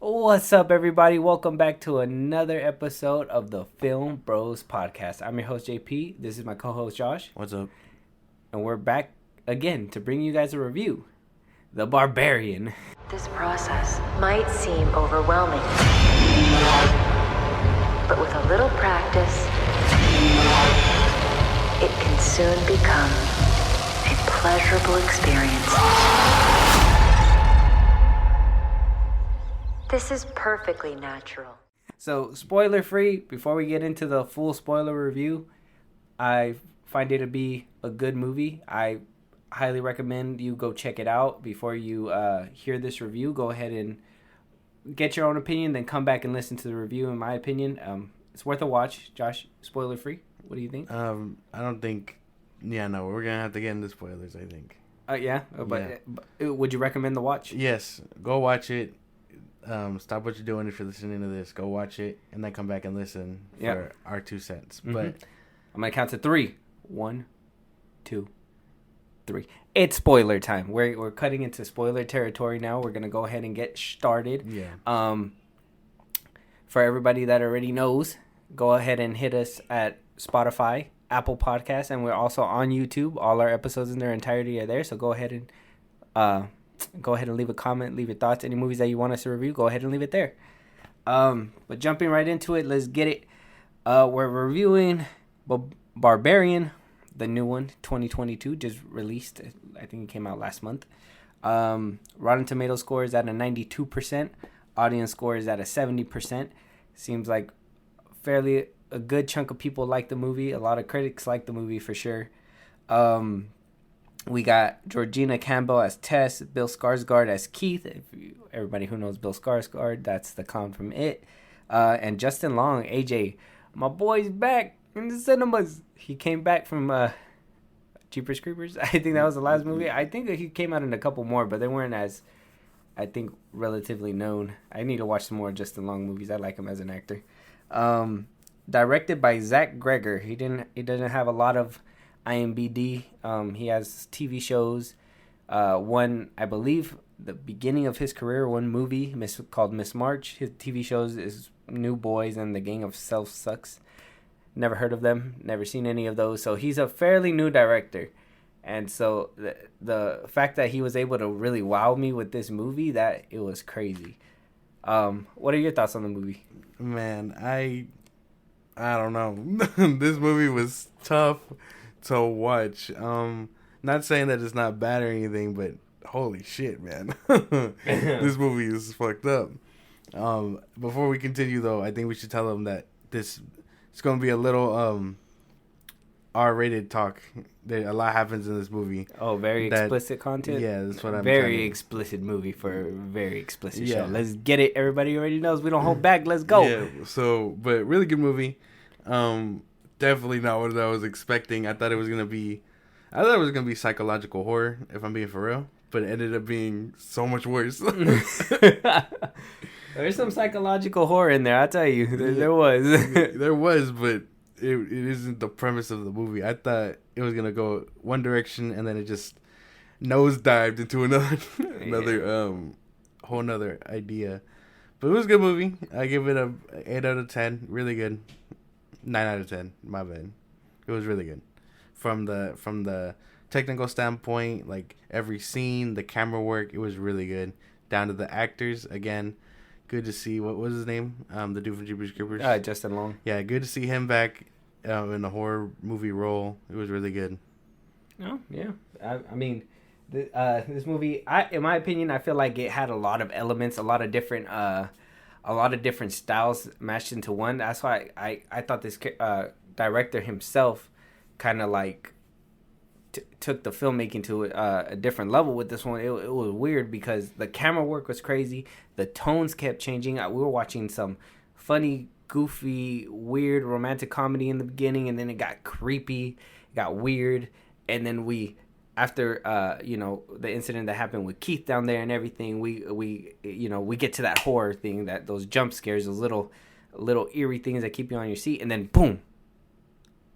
What's up, everybody? Welcome back to another episode of the FilmBros podcast. I'm your host, JP. This is my co-host, Josh. What's up? And we're back again to bring you guys a review. The Barbarian. This process might seem overwhelming, but with a little practice, it can soon become a pleasurable experience. This is perfectly natural. So, spoiler free, before we get into the full spoiler review, I find it to be a good movie. I highly recommend you go check it out before you hear this review. Go ahead and get your own opinion, then come back and listen to the review. In my opinion, it's worth a watch. Josh, spoiler free. What do you think? I don't think. Yeah, no, we're gonna have to get into spoilers. I think. But would you recommend the watch? Yes, go watch it. Stop what you're doing if you're listening to this. Go watch it and then come back and listen for our 2 cents. Mm-hmm. But I'm gonna count to 3. 1, 2, 3. It's spoiler time. We're cutting into spoiler territory now. We're gonna go ahead and get started. Yeah. For everybody that already knows, go ahead and hit us at Spotify, Apple Podcasts, and we're also on YouTube. All our episodes in their entirety are there. So go ahead and leave a comment, leave your thoughts. Any movies that you want us to review, go ahead and leave it there. But jumping right into it, let's get it. We're reviewing Barbarian, the new one, 2022, just released. I think it came out last month. Rotten Tomatoes score is at a 92%. Audience score is at a 70%. Seems like fairly a good chunk of people like the movie. A lot of critics like the movie for sure. We got Georgina Campbell as Tess, Bill Skarsgård as Keith. Everybody who knows Bill Skarsgård, that's the clown from It. And Justin Long, AJ, my boy's back in the cinemas. He came back from Jeepers Creepers. I think that was the last movie. I think he came out in a couple more, but they weren't as, I think, relatively known. I need to watch some more Justin Long movies. I like him as an actor. Directed by Zach Greger. He doesn't have a lot of IMDb. He has TV shows. One, I believe, the beginning of his career, one movie called Miss March. His TV shows is New Boys and The Gang of Self Sucks. Never heard of them. Never seen any of those. So he's a fairly new director. And so the fact that he was able to really wow me with this movie, that it was crazy. What are your thoughts on the movie? man, I don't know. This movie was tough to watch. Not saying that it's not bad or anything, but holy shit, man. This movie is fucked up. Before we continue, though, I think we should tell them that it's going to be a little R-rated talk. A lot happens in this movie. Oh, very explicit content? Yeah, that's what I'm Very explicit movie for a very explicit show. Let's get it. Everybody already knows we don't hold back. Let's go. Yeah, but really good movie. Definitely not what I was expecting. I thought it was going to be psychological horror, if I'm being for real. But it ended up being so much worse. There's some psychological horror in there, I'll tell you. There was. There was, but it isn't the premise of the movie. I thought it was going to go one direction, and then it just nosedived into another whole nother idea. But it was a good movie. I give it a 8 out of 10. Really good. 9 out of 10. My bad. It was really good. From the technical standpoint, like every scene, the camera work, it was really good. Down to the actors, again, good to see. What was his name? The dude from Jeepers Creepers. Justin Long. Yeah, good to see him back in a horror movie role. It was really good. Oh yeah, I mean, this movie, in my opinion, I feel like it had a lot of elements, a lot of different styles mashed into one. That's why I thought this director himself kind of like took the filmmaking to a different level with this one. It was weird because the camera work was crazy. The tones kept changing. We were watching some funny, goofy, weird romantic comedy in the beginning, and then it got creepy, it got weird, and then after the incident that happened with Keith down there and everything, we get to that horror thing, that those jump scares, those little eerie things that keep you on your seat, and then boom,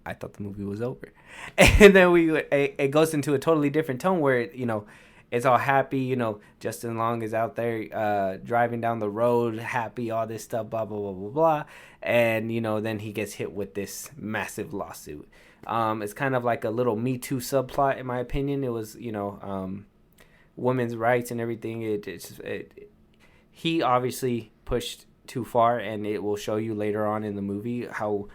I thought the movie was over. And then it goes into a totally different tone where it's all happy, Justin Long is out there driving down the road, happy, all this stuff, blah, blah, blah, blah, blah. And, then he gets hit with this massive lawsuit. It's kind of like a little Me Too subplot, in my opinion. It was, women's rights and everything. He obviously pushed too far, and it will show you later on in the movie how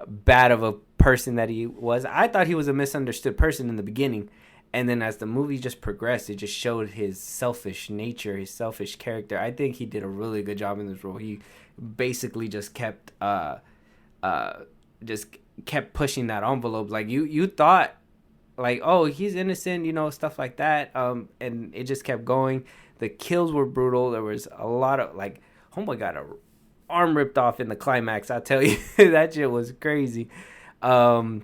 bad of a person that he was. I thought he was a misunderstood person in the beginning, and then as the movie just progressed, it just showed his selfish nature, his selfish character. I think he did a really good job in this role. He basically just kept pushing that envelope. Like you thought, like, oh, he's innocent, stuff like that. And it just kept going. The kills were brutal. There was a lot of, like, homeboy got a arm ripped off in the climax. I tell you, that shit was crazy. Yeah,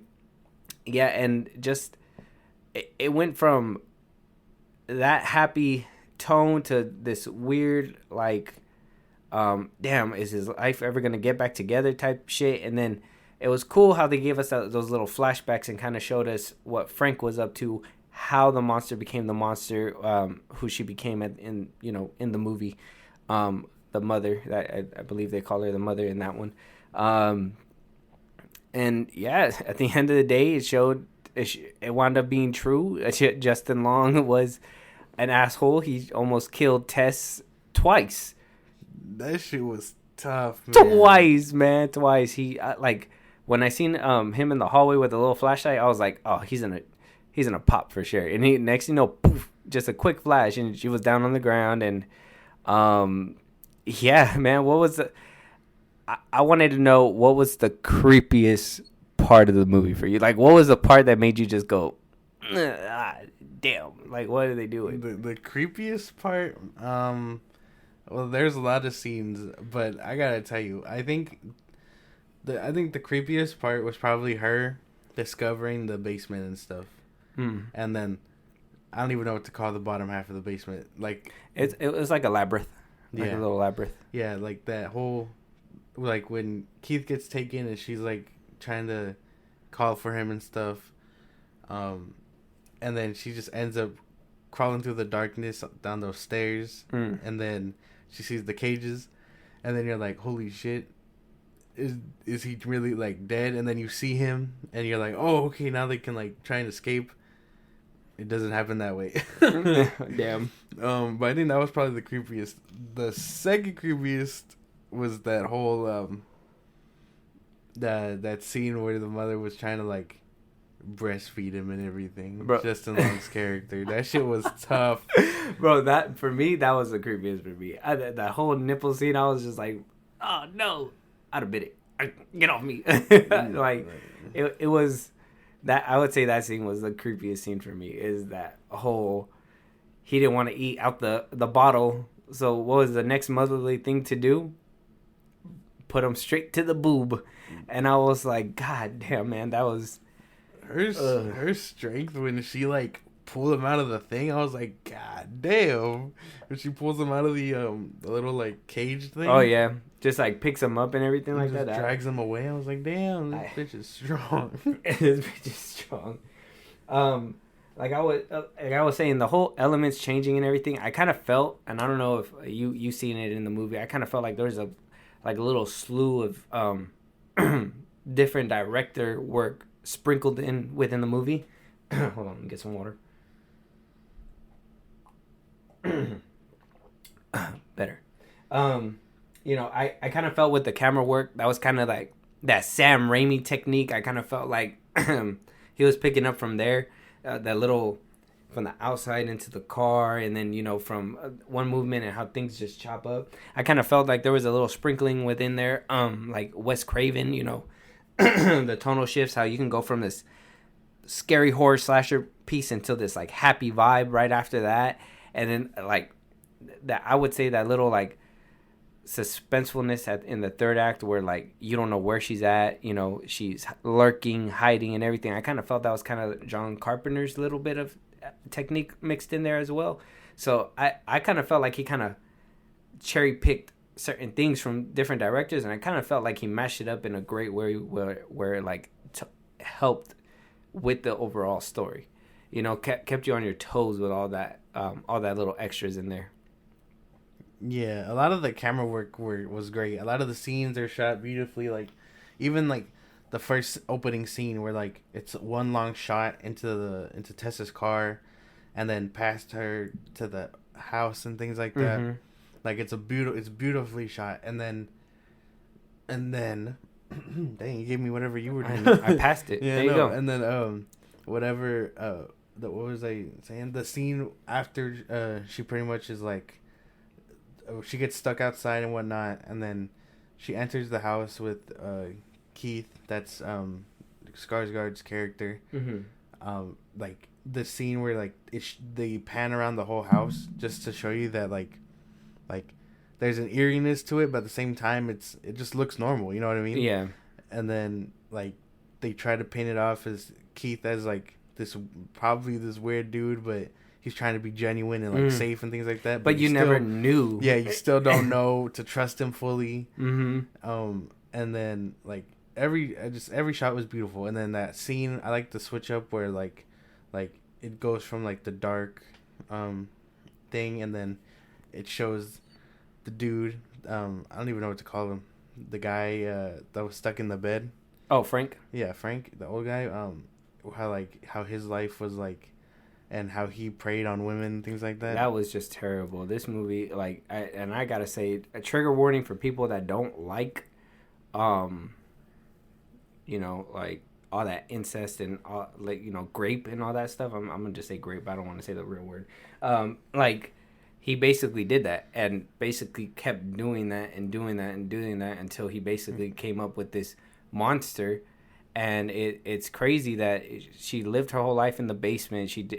and just it went from that happy tone to this weird, like, damn, is his life ever gonna get back together type shit. And then it was cool how they gave us those little flashbacks and kind of showed us what Frank was up to, how the monster became the monster, who she became in the movie, the mother, that I believe they call her the mother in that one. And yeah, at the end of the day, it wound up being true. Justin Long was an asshole. He almost killed Tess twice. That shit was tough, man. Twice. He when I seen him in the hallway with a little flashlight, I was like, oh, he's gonna pop for sure. And next you know, poof, just a quick flash, and she was down on the ground. And yeah, man, what was I wanted to know what was the creepiest part of the movie for you? Like, what was the part that made you just go, damn? Like, what are they doing? The creepiest part, well, there's a lot of scenes, but I gotta tell you, I think the creepiest part was probably her discovering the basement and stuff, and then I don't even know what to call the bottom half of the basement. Like it was like a labyrinth, like a little labyrinth. Yeah, like that whole, like when Keith gets taken and she's like trying to call for him and stuff, and then she just ends up crawling through the darkness down those stairs, and then she sees the cages, and then you're like, holy shit, is he really like dead? And then you see him and you're like, oh, okay, now they can like try and escape. It doesn't happen that way. Damn. But I think that was probably the creepiest. The second creepiest was that whole that scene where the mother was trying to like breastfeed him and everything. Bro. Justin Long's character. That shit was tough. Bro, that for me, that was the creepiest for me. That whole nipple scene, I was just like, oh no, I'd have bit it. Get off me. Like, it was that, I would say that scene was the creepiest scene for me, is that whole, he didn't want to eat out the bottle. So what was the next motherly thing to do? Put him straight to the boob. And I was like, God damn, man, that was her strength when she like pulled him out of the thing. I was like, God damn. When she pulls him out of the little like cage thing. Oh yeah, just like picks him up and everything like just that. Drags him away. I was like, damn, this bitch is strong. This bitch is strong. Like I was saying, the whole elements changing and everything. I kind of felt, and I don't know if you seen it in the movie. I kind of felt like there was a little slew of different director work sprinkled in within the movie. Hold on, let me get some water. Better. I kind of felt with the camera work, that was kind of like that Sam Raimi technique. I kind of felt like he was picking up from there, that little from the outside into the car, and then from one movement and how things just chop up. I kind of felt like there was a little sprinkling within there, like Wes Craven, the tonal shifts, how you can go from this scary horror slasher piece into this like happy vibe right after that, and then like that, I would say that little like suspensefulness in the third act where like you don't know where she's at, she's lurking, hiding, and everything. I kind of felt that was kind of John Carpenter's little bit of technique mixed in there as well. So I kind of felt like he kind of cherry picked certain things from different directors, and I kind of felt like he mashed it up in a great way where it like helped with the overall story. Kept you on your toes with all that all that little extras in there. Yeah, a lot of the camera work was great. A lot of the scenes are shot beautifully. Like, even like the first opening scene where like it's one long shot into Tessa's car, and then past her to the house and things like that. Mm-hmm. Like it's beautifully shot. And then, dang, you gave me whatever you were doing. I passed it. Yeah, there you go. And then whatever what was I saying? The scene after she pretty much is like, she gets stuck outside and whatnot, and then she enters the house with Keith. That's Skarsgård's character. Mm-hmm. Like the scene where like they pan around the whole house just to show you that like there's an eeriness to it, but at the same time it just looks normal. You know what I mean? Yeah. And then like they try to paint it off as Keith as like this weird dude, but he's trying to be genuine and like safe and things like that. But you still never knew. Yeah, you still don't know to trust him fully. Mm-hmm. And then like every shot was beautiful. And then that scene, I like the switch up where like it goes from like the dark thing, and then it shows the dude. I don't even know what to call him. The guy that was stuck in the bed. Oh, Frank. Yeah, Frank, the old guy. How his life was like, and how he preyed on women, things like that. That was just terrible. This movie, like, I gotta say, a trigger warning for people that don't like, like all that incest and all, like, grape and all that stuff. I'm gonna just say grape. I don't want to say the real word. Like, he basically did that and basically kept doing that and doing that and doing that until he basically came up with this monster. And it's crazy that she lived her whole life in the basement. She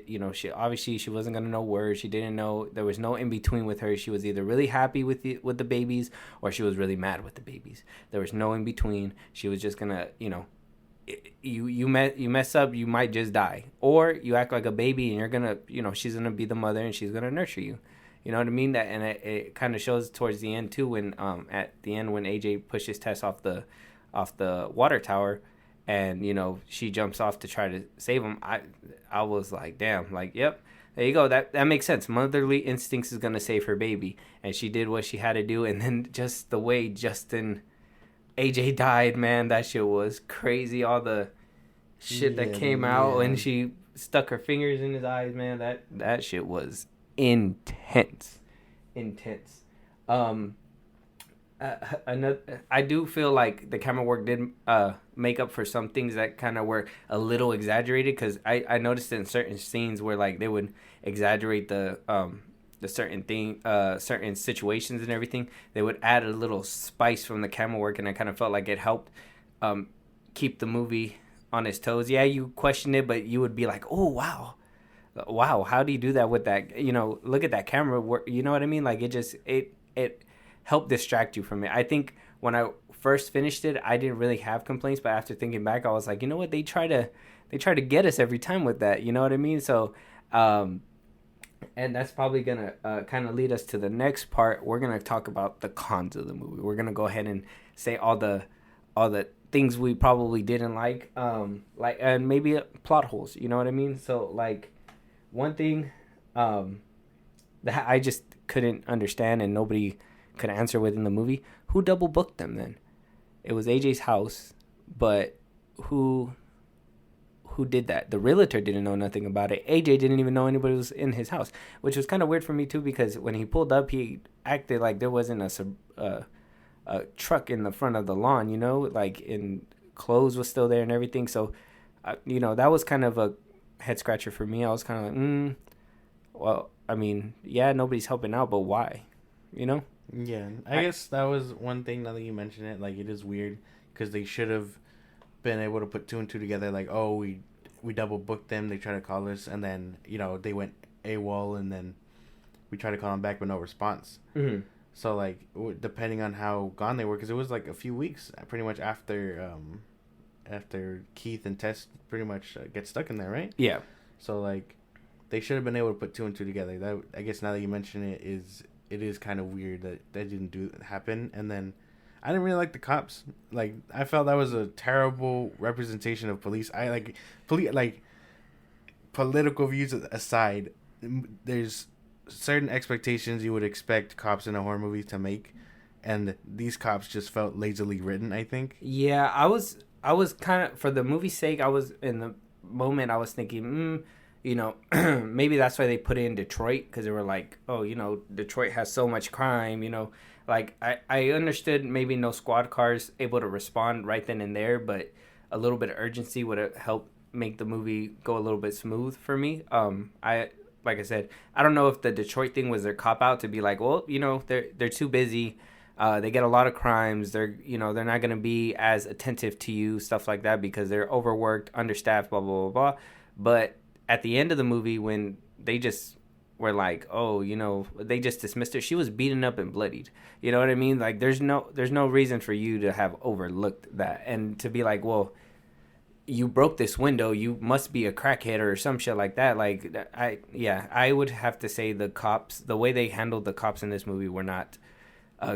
obviously she wasn't gonna know words. She didn't know, there was no in between with her. She was either really happy with the babies, or she was really mad with the babies. There was no in between. She was just gonna, you mess up, you might just die, or you act like a baby and you're gonna, she's gonna be the mother and she's gonna nurture you. You know what I mean? That, and it kind of shows towards the end too, when at the end when AJ pushes Tess off the water tower. And she jumps off to try to save him. I was like, damn, like, yep, there you go. That makes sense. Motherly instincts is gonna save her baby, and she did what she had to do. And then just the way AJ died, man, that shit was crazy. All the shit that came out, and she stuck her fingers in his eyes, man. That shit was intense. I do feel like the camera work did make up for some things that kind of were a little exaggerated, because I noticed in certain scenes where like they would exaggerate the certain situations and everything. They would add a little spice from the camera work, and I kind of felt like it helped keep the movie on its toes. Yeah, you question it, but you would be like, oh wow, how do you do that with that? Look at that camera work. You know what I mean? Like it help distract you from it. I think when I first finished it, I didn't really have complaints, but after thinking back, I was like, you know what? They try to get us every time with that. You know what I mean? So, and that's probably gonna kind of lead us to the next part. We're gonna talk about the cons of the movie. We're gonna go ahead and say all the things we probably didn't like, and maybe plot holes. You know what I mean? So, like, one thing that I just couldn't understand, and nobody could answer within the movie, who double booked them then? It was AJ's house, but who did that? The realtor didn't know nothing about it. AJ didn't even know anybody was in his house, which was kind of weird for me too, because when he pulled up, he acted like there wasn't a truck in the front of the lawn, like, in clothes was still there and everything. So, that was kind of a head scratcher for me. I was kind of like, well, I mean, yeah, nobody's helping out, but why? Yeah, I guess that was one thing. Now that you mention it, like, it is weird because they should have been able to put two and two together. Like, oh, we double booked them. They tried to call us, and then they went AWOL, and then we tried to call them back, but no response. Mm-hmm. So like, depending on how gone they were, because it was like a few weeks, pretty much after Keith and Tess pretty much get stuck in there, right? Yeah. So like, they should have been able to put two and two together. That, I guess now that you mention it, it is kind of weird that didn't happen. And then I didn't really like the cops. Like, I felt that was a terrible representation of police. Political views aside, there's certain expectations you would expect cops in a horror movie to make, and these cops just felt lazily written, I think. Yeah, I was kind of, for the movie's sake, I was in the moment, I was thinking, you know, maybe that's why they put it in Detroit, because they were like, oh, you know, Detroit has so much crime, you know. Like, I understood maybe no squad cars able to respond right then and there, but a little bit of urgency would have helped make the movie go a little bit smooth for me. Like I said, I don't know if the Detroit thing was their cop out to be like, well, you know, they're too busy. They get a lot of crimes. They're not going to be as attentive to you, stuff like that, because they're overworked, understaffed, blah, blah, blah, blah. But at the end of the movie, when they just were like, oh, you know, they just dismissed her. She was beaten up and bloodied. You know what I mean? Like, there's no reason for you to have overlooked that and to be like, well, you broke this window, you must be a crackhead or some shit like that. Like, I would have to say the cops, the way they handled the cops in this movie were not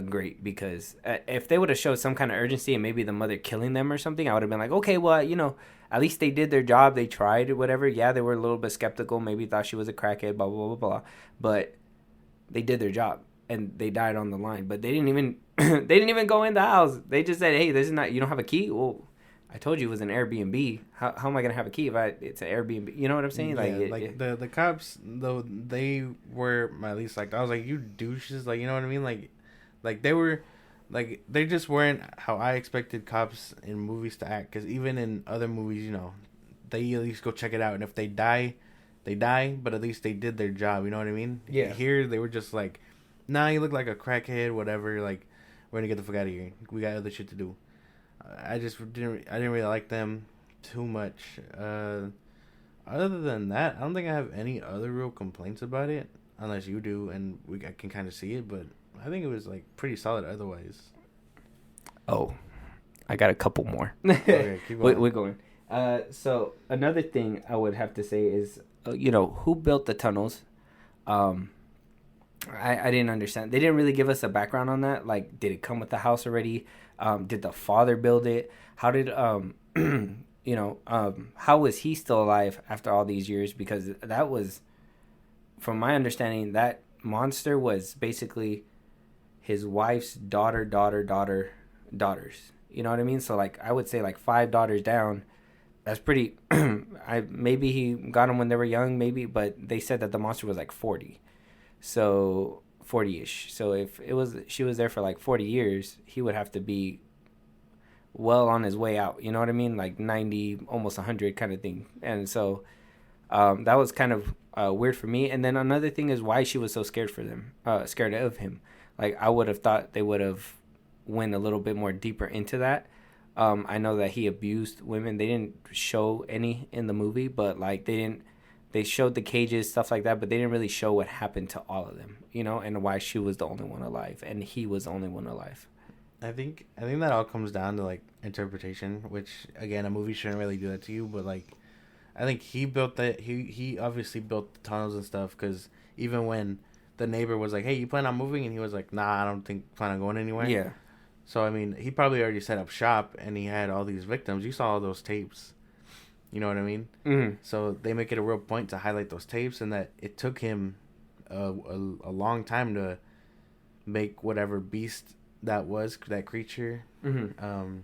great, because if they would have showed some kind of urgency and maybe the mother killing them or something, I would have been like, okay, well, you know, at least they did their job, they tried, whatever. Yeah, they were a little bit skeptical, maybe thought she was a crackhead, blah, blah, blah, blah, but they did their job and they died on the line. But they didn't even they didn't even go in the house. They just said, hey, this is not, you don't have a key? Well, I told you it was an Airbnb. How am I gonna have a key if it's an Airbnb? You know what I'm saying? The cops, though, they were at least like, I was like, you douches, like, you know what I mean? Like they were, like, they just weren't how I expected cops in movies to act. Because even in other movies, you know, they at least go check it out, and if they die, they die. But at least they did their job. You know what I mean? Yeah. Here they were just like, nah, you look like a crackhead, whatever. Like, we're gonna get the fuck out of here. We got other shit to do. I didn't really like them too much. Other than that, I don't think I have any other real complaints about it, unless you do, and I can kind of see it. But I think it was like pretty solid otherwise. Oh, I got a couple more. Okay, keep going. We're going. So another thing I would have to say is, you know, who built the tunnels? I didn't understand. They didn't really give us a background on that. Like, did it come with the house already? Did the father build it? How did how was he still alive after all these years? Because that was, from my understanding, that monster was basically his wife's daughters. You know what I mean? So, like, I would say like 5 daughters down. That's pretty. Maybe he got them when they were young, maybe, but they said that the monster was like 40. So 40-ish. So if she was there for like 40 years, he would have to be well on his way out. You know what I mean? Like 90, almost 100 kind of thing. And so that was kind of weird for me. And then another thing is why she was so scared of him. Like, I would have thought they would have went a little bit more deeper into that. I know that he abused women. They didn't show any in the movie, but like they showed the cages, stuff like that, but they didn't really show what happened to all of them, you know, and why she was the only one alive and he was the only one alive. I think that all comes down to like interpretation, which again, a movie shouldn't really do that to you, but like, I think he built that. He obviously built the tunnels and stuff, because even when the neighbor was like, "Hey, you plan on moving?" and he was like, "Nah, I don't plan on going anywhere." Yeah. So I mean, he probably already set up shop and he had all these victims. You saw all those tapes. You know what I mean? Mm-hmm. So they make it a real point to highlight those tapes, and that it took him a long time to make whatever beast that was, that creature. Mm-hmm.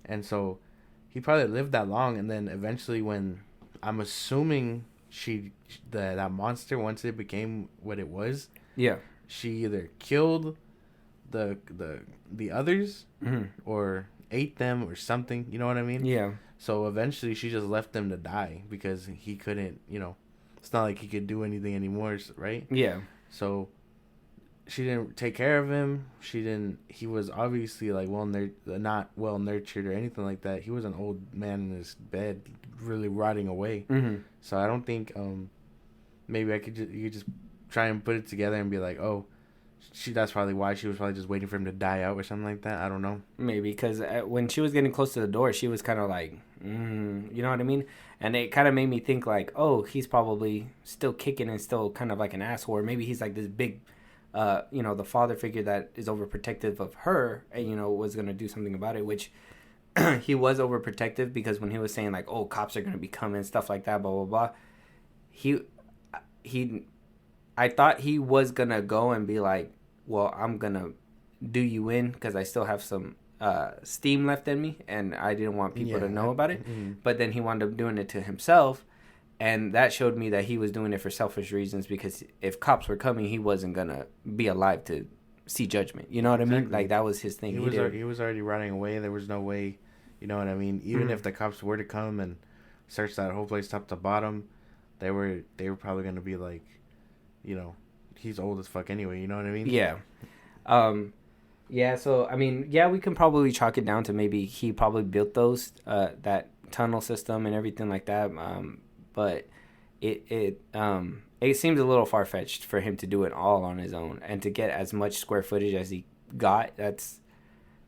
And so he probably lived that long, and then eventually, when I'm assuming that monster, once it became what it was, yeah, she either killed the others, mm-hmm. or ate them or something. You know what I mean? Yeah. So eventually she just left them to die, because he couldn't, you know, it's not like he could do anything anymore, right? Yeah. So she didn't take care of him. He was obviously like not well nurtured or anything like that. He was an old man in his bed, really rotting away. Mm-hmm. So I don't think, maybe you could just try and put it together and be like, oh, that's probably why she was probably just waiting for him to die out or something like that. I don't know. Maybe because when she was getting close to the door, she was kind of like, you know what I mean? And it kind of made me think like, oh, he's probably still kicking and still kind of like an asshole. Or maybe he's like this big, the father figure that is overprotective of her and, was going to do something about it, which he was overprotective, because when he was saying like, oh, cops are going to be coming, stuff like that, blah, blah, blah. I thought he was gonna go and be like, well, I'm gonna do you in because I still have some steam left in me, and I didn't want people to know about it. But then he wound up doing it to himself, and that showed me that he was doing it for selfish reasons, because if cops were coming, he wasn't gonna be alive to see judgment. You know what I mean? Like, that was his thing. He was already running away. There was no way, you know what I mean? Even if the cops were to come and search that whole place top to bottom, they were probably gonna be like, you know, he's old as fuck anyway. You know what I mean? Yeah. Yeah. So I mean, yeah, we can probably chalk it down to maybe he probably built those that tunnel system and everything like that. But it seems a little far fetched for him to do it all on his own and to get as much square footage as he got. It's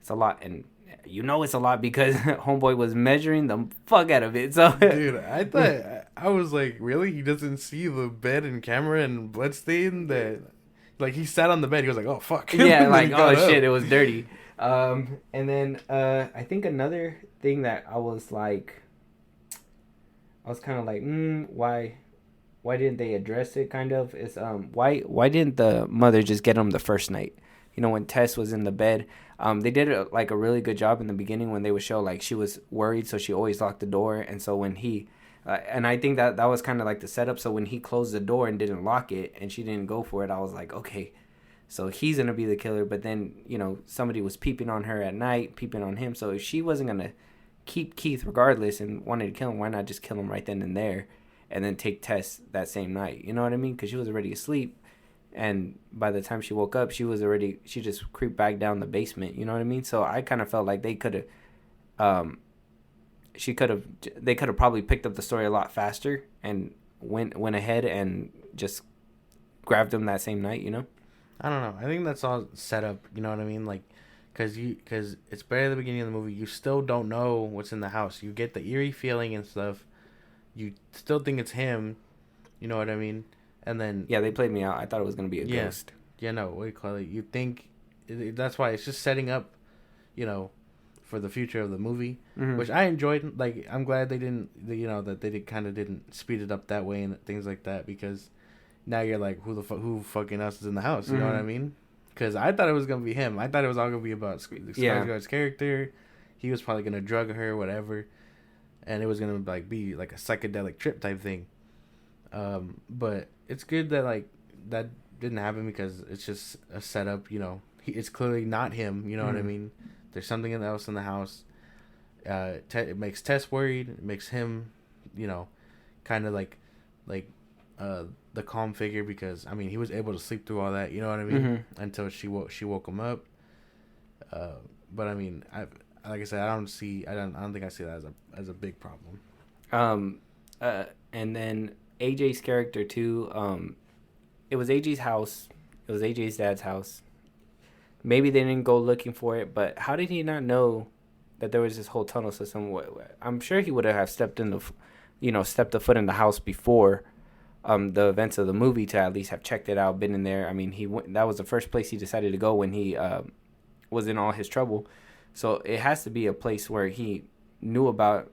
a lot, and you know it's a lot because homeboy was measuring the fuck out of it. So dude, I thought I was like, really? He doesn't see the bed and camera and bloodstain that, like, he sat on the bed. He was like, oh fuck. Yeah, like, oh shit, it was dirty. And then I think another thing that I was kind of like, why didn't they address it? Kind of is why didn't the mother just get him the first night? You know, when Tess was in the bed, they did a really good job in the beginning when they would show like she was worried, so she always locked the door, and so when he, and I think that was kind of like the setup. So when he closed the door and didn't lock it, and she didn't go for it, I was like, okay, so he's gonna be the killer. But then, you know, somebody was peeping on her at night, peeping on him. So if she wasn't gonna keep Keith regardless and wanted to kill him, why not just kill him right then and there, and then take Tess that same night? You know what I mean? Because she was already asleep. And by the time she woke up, she just creeped back down the basement. You know what I mean? So I kind of felt like they could have, they could have probably picked up the story a lot faster and went ahead and just grabbed them that same night. You know? I don't know. I think that's all set up. You know what I mean? Like, because it's right at the beginning of the movie. You still don't know what's in the house. You get the eerie feeling and stuff. You still think it's him. You know what I mean? And then they played me out. I thought it was gonna be a ghost. Yeah, no, what do you call it? You think that's why it's just setting up, you know, for the future of the movie, which I enjoyed. Like, I'm glad they didn't, you know, that they didn't speed it up that way and things like that, because now you're like, who fucking else is in the house? You know what I mean? Because I thought it was gonna be him. I thought it was all gonna be about Skarsgård's character. He was probably gonna drug her, whatever, and it was gonna like be like a psychedelic trip type thing. But it's good that like that didn't happen, because it's just a setup. You know, it's clearly not him. You know what I mean? There's something else in the house. It makes Tess worried. It makes him, you know, kind of like the calm figure, because I mean he was able to sleep through all that. You know what I mean? Until she woke him up. But I mean, like I said, I don't think I see that as a big problem. And then AJ's character too. It was AJ's house. It was AJ's dad's house. Maybe they didn't go looking for it, but how did he not know that there was this whole tunnel system? I'm sure he would have stepped the foot in the house before the events of the movie to at least have checked it out, been in there. I mean, that was the first place he decided to go when he was in all his trouble. So it has to be a place where he knew about.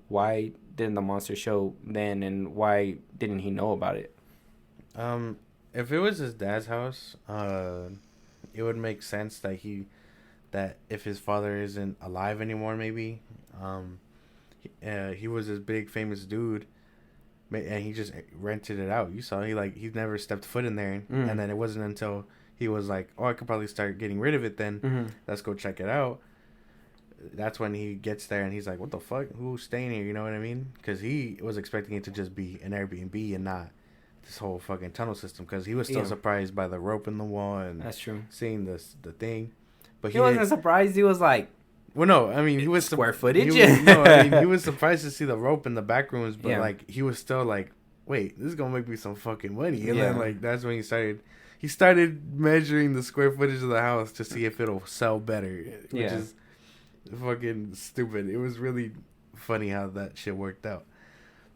Why didn't the monster show then, and why didn't he know about it? If it was his dad's house, it would make sense that if his father isn't alive anymore, maybe he was this big famous dude, and he just rented it out. You saw he never stepped foot in there, and then it wasn't until he was like, oh, I could probably start getting rid of it then. Let's go check it out. That's when he gets there and he's like, what the fuck? Who's staying here? You know what I mean? Because he was expecting it to just be an Airbnb and not this whole fucking tunnel system, because he was still surprised by the rope in the wall and that's true, seeing the thing. But he wasn't surprised. He was like, well, no, I mean, he was square footage. He was surprised to see the rope in the back rooms, but like he was still like, wait, this is gonna make me some fucking money. And then like that's when he started measuring the square footage of the house to see if it'll sell better, which is fucking stupid. It was really funny how that shit worked out.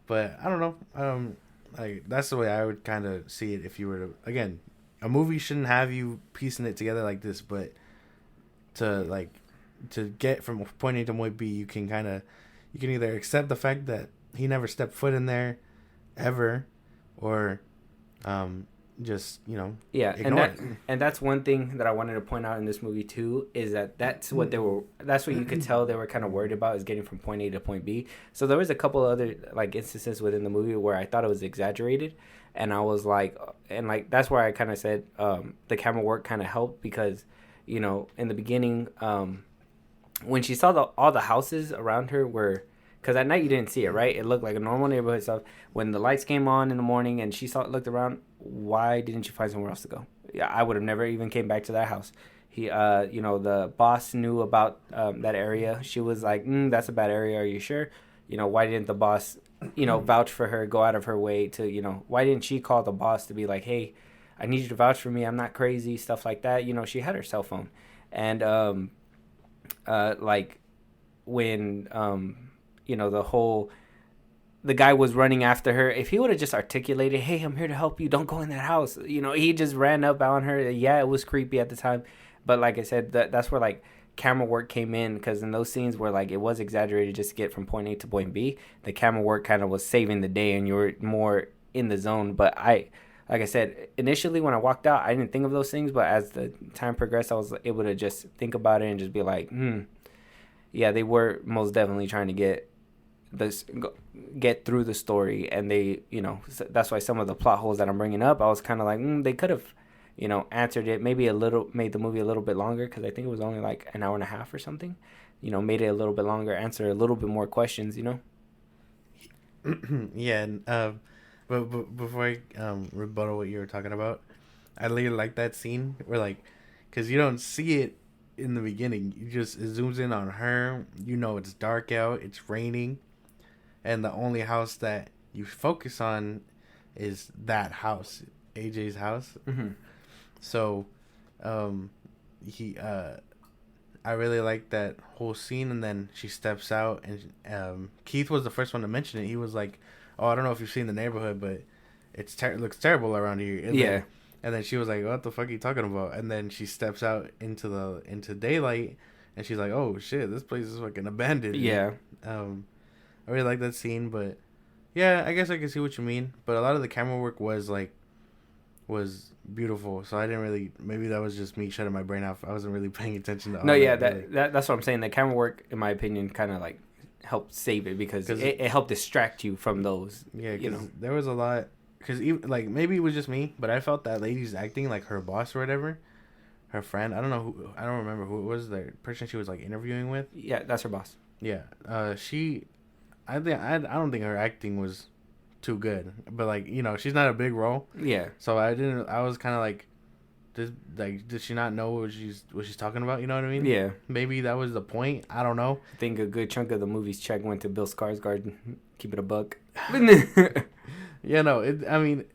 But I don't know. Like, that's the way I would kind of see it. If you were to, again, a movie shouldn't have you piecing it together like this, but to get from point A to point B, you can either accept the fact that he never stepped foot in there ever, or just Yeah, ignore it. and that's one thing that I wanted to point out in this movie too, is that's what you could tell they were kind of worried about, is getting from point A to point B. So there was a couple other like instances within the movie where I thought it was exaggerated, and I was like, that's where I kind of said the camera work kind of helped, because in the beginning, when she saw all the houses around her were, because at night you didn't see it, right? It looked like a normal neighborhood stuff. When the lights came on in the morning and she looked around, why didn't you find somewhere else to go? Yeah, I would have never even came back to that house. The boss knew about that area. She was like, that's a bad area. Are you sure? Why didn't the boss, vouch for her, go out of her way to, why didn't she call the boss to be like, hey, I need you to vouch for me. I'm not crazy, stuff like that. She had her cell phone. And, when, the guy was running after her, if he would have just articulated, hey, I'm here to help you, don't go in that house, he just ran up on her. Yeah, it was creepy at the time, but like I said, that's where like camera work came in, because in those scenes where like it was exaggerated just to get from point A to point B, the camera work kind of was saving the day and you were more in the zone. But like I said, initially when I walked out, I didn't think of those things, but as the time progressed, I was able to just think about it and just be like, yeah, they were most definitely trying to get through the story, and they, that's why some of the plot holes that I'm bringing up, I was kind of like, they could have, answered it maybe made the movie a little bit longer, because I think it was only like an hour and a half or something, made it a little bit longer, answer a little bit more questions, Yeah, but before I rebuttal what you were talking about, I really like that scene where, like, because you don't see it in the beginning, it zooms in on her, it's dark out, it's raining, and the only house that you focus on is that house, AJ's house. Mm-hmm. So, I really like that whole scene, and then she steps out, and Keith was the first one to mention it. He was like, "Oh, I don't know if you've seen the neighborhood, but it looks terrible around here." And then she was like, "What the fuck are you talking about?" And then she steps out into daylight, and she's like, "Oh shit, this place is fucking abandoned." Yeah. I really like that scene, but yeah, I guess I can see what you mean. But a lot of the camera work was beautiful, so I didn't really. Maybe that was just me shutting my brain off. I wasn't really paying attention to all that's what I'm saying. The camera work, in my opinion, kind of like helped save it, because it helped distract you from those. Yeah, there was a lot. Because even like maybe it was just me, but I felt that lady's acting like her boss or whatever, her friend. I don't remember who it was. The person she was like interviewing with. Yeah, that's her boss. Yeah, I don't think her acting was too good, but like she's not a big role. Yeah. So I was kind of like, did she not know what she's talking about? You know what I mean? Yeah. Maybe that was the point. I don't know. I think a good chunk of the movie's check went to Bill Skarsgård. Keep it a buck. Yeah, no. I mean,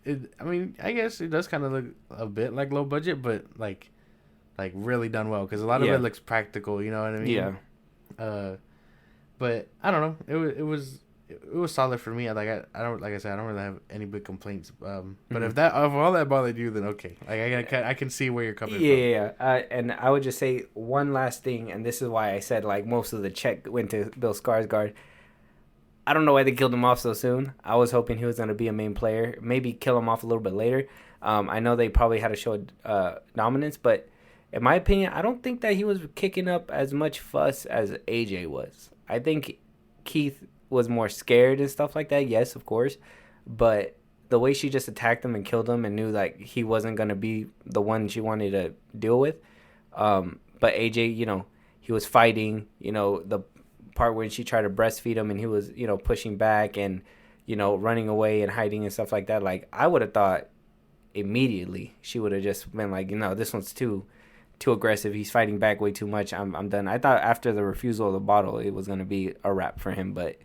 I guess it does kind of look a bit like low budget, but like really done well, because a lot of it looks practical. You know what I mean? Yeah. But I don't know. It was solid for me. Like I don't really have any big complaints. But if all that bothered you, then okay. Like I can see where you're coming from. Yeah. And I would just say one last thing, and this is why I said like most of the check went to Bill Skarsgård. I don't know why they killed him off so soon. I was hoping he was going to be a main player. Maybe kill him off a little bit later. I know they probably had to show dominance, but in my opinion, I don't think that he was kicking up as much fuss as AJ was. I think Keith was more scared and stuff like that. Yes, of course. But the way she just attacked him and killed him and knew like he wasn't going to be the one she wanted to deal with. But AJ, he was fighting, the part when she tried to breastfeed him and he was pushing back and running away and hiding and stuff like that. Like I would have thought immediately she would have just been like, this one's too aggressive, he's fighting back way too much, I'm done. I thought after the refusal of the bottle it was going to be a wrap for him, but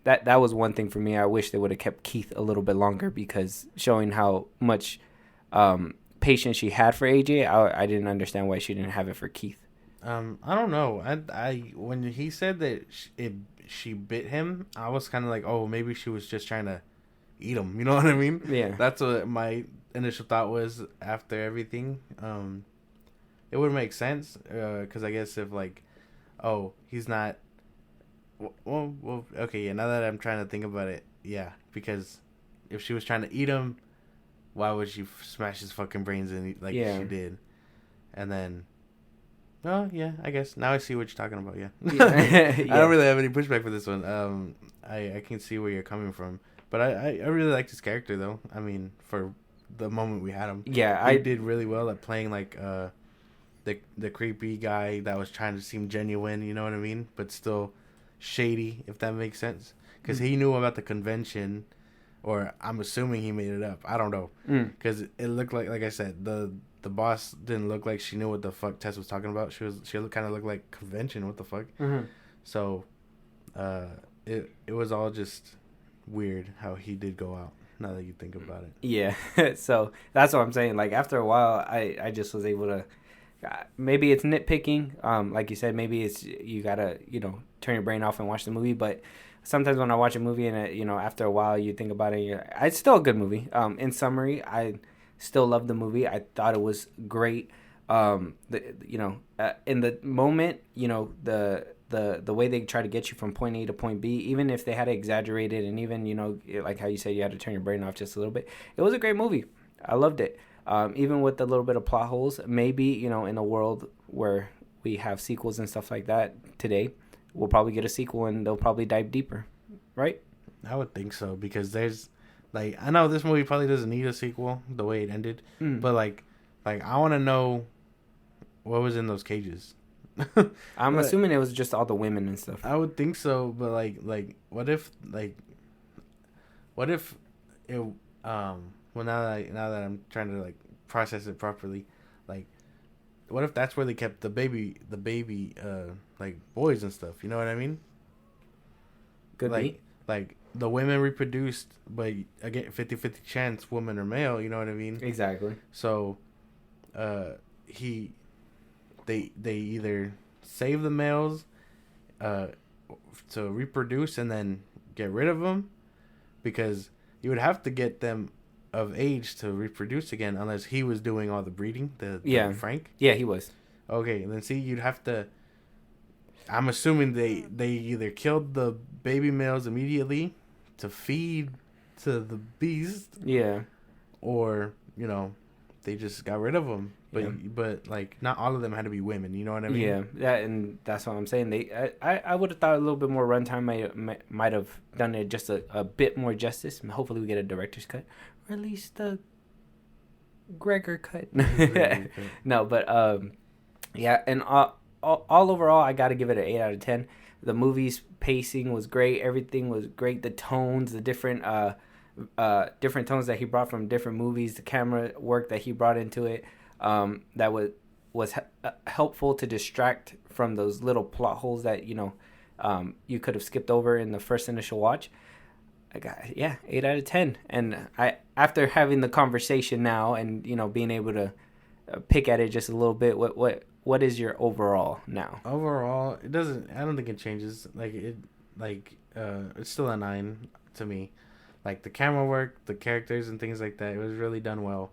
that was one thing for me. I wish they would have kept Keith a little bit longer, because showing how much patience she had for AJ, I didn't understand why she didn't have it for Keith. I don't know. I when he said that she bit him, I was kind of like, oh, maybe she was just trying to eat him. You know what I mean? Yeah. That's what my initial thought was after everything. It would make sense, because I guess if like, oh, he's not. Well, okay, yeah. Now that I'm trying to think about it, yeah, because if she was trying to eat him, why would she smash his fucking brains in like Yeah. she did? And then, oh yeah, I guess now I see what you're talking about. Yeah, Yeah. I don't really have any pushback for this one. I can see where you're coming from, but I really liked his character though. I mean, for the moment we had him, Yeah, he I did really well at playing like the creepy guy that was trying to seem genuine. You know what I mean? But still shady, if that makes sense. Because he knew about the convention, or I'm assuming he made it up. I don't know. Because it looked like I said, the boss didn't look like she knew what the fuck Tess was talking about. She kind of looked like convention. What the fuck? Mm-hmm. So, it was all just weird how he did go out. Now that you think about it. Yeah. So that's what I'm saying. Like after a while, I just was able to. Maybe it's nitpicking. Like you said, maybe it's you gotta turn your brain off and watch the movie. But sometimes when I watch a movie and after a while you think about it, it's still a good movie. In summary, I still love the movie. I thought it was great. In the moment, the way they try to get you from point A to point B, even if they had to exaggerate it, and even like how you said you had to turn your brain off just a little bit, it was a great movie. I loved it. Even with the little bit of plot holes, maybe in a world where we have sequels and stuff like that today, we'll probably get a sequel and they'll probably dive deeper, right? I would think so, because there's I know this movie probably doesn't need a sequel the way it ended, but like I want to know what was in those cages. I'm assuming it was just all the women and stuff. I would think so, but what if it well, now that I'm trying to process it properly, what if that's where they kept the baby boys and stuff? You know what I mean? Could be. Like the women reproduced, but again 50-50 chance woman or male. You know what I mean? Exactly. So, they either save the males, to reproduce and then get rid of them, because you would have to get them of age to reproduce again, unless he was doing all the breeding. The Frank. Yeah, he was. Okay, and then you'd have to. I'm assuming they either killed the baby males immediately to feed to the beast. Yeah. Or they just got rid of them. But not all of them had to be women. You know what I mean? Yeah, and that's what I'm saying. I would have thought a little bit more runtime might have done it just a bit more justice. Hopefully we get a director's cut, or at least the Gregor cut. No, but yeah, and all overall, I got to give it an 8 out of 10. The movie's pacing was great. Everything was great. The tones, the different tones that he brought from different movies, the camera work that he brought into it. That was helpful to distract from those little plot holes that you could have skipped over in the first initial watch. I got 8 out of 10, and I after having the conversation now and being able to pick at it just a little bit, what is your overall now? Overall, it doesn't. I don't think it changes. It's still a 9 to me. Like the camera work, the characters and things like that, it was really done well.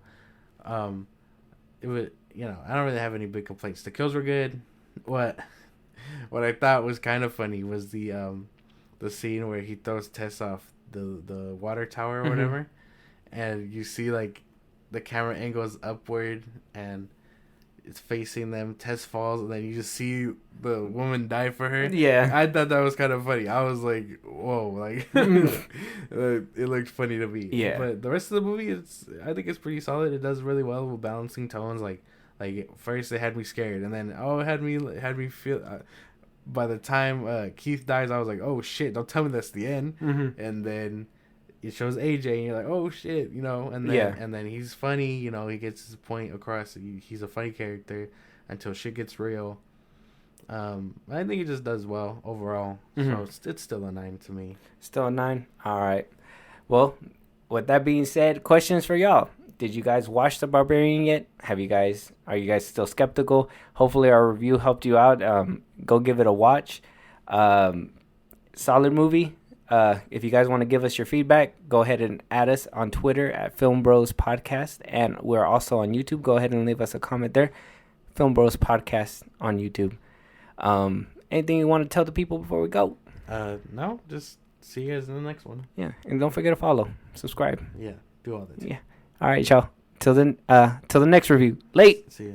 It was, I don't really have any big complaints. The kills were good. What I thought was kind of funny was the scene where he throws Tess off the water tower or whatever, and you see the camera angles upward and it's facing them. Tess falls, and then you just see the woman die for her. Yeah, I thought that was kind of funny. I was like, "Whoa!" It looked funny to me. Yeah, but the rest of the movie, I think it's pretty solid. It does really well with balancing tones. Like first it had me scared, and then it had me feel. By the time Keith dies, I was like, "Oh shit! Don't tell me that's the end." And then it shows AJ, and you're like, "Oh shit!" And then he's funny. He gets his point across. He's a funny character until shit gets real. I think he just does well overall. So it's still a 9 to me. Still a 9. All right. Well, with that being said, questions for y'all. Did you guys watch The Barbarian yet? Are you guys still skeptical? Hopefully our review helped you out. Go give it a watch. Solid movie. If you guys want to give us your feedback, go ahead and add us on Twitter at FilmBros Podcast, and we're also on YouTube. Go ahead and leave us a comment there. FilmBros Podcast on YouTube. Anything you want to tell the people before we go? No, just see you guys in the next one. Yeah, and don't forget to follow, subscribe. Yeah, do all that. Yeah. All right, y'all. Till the next review. Late. See ya.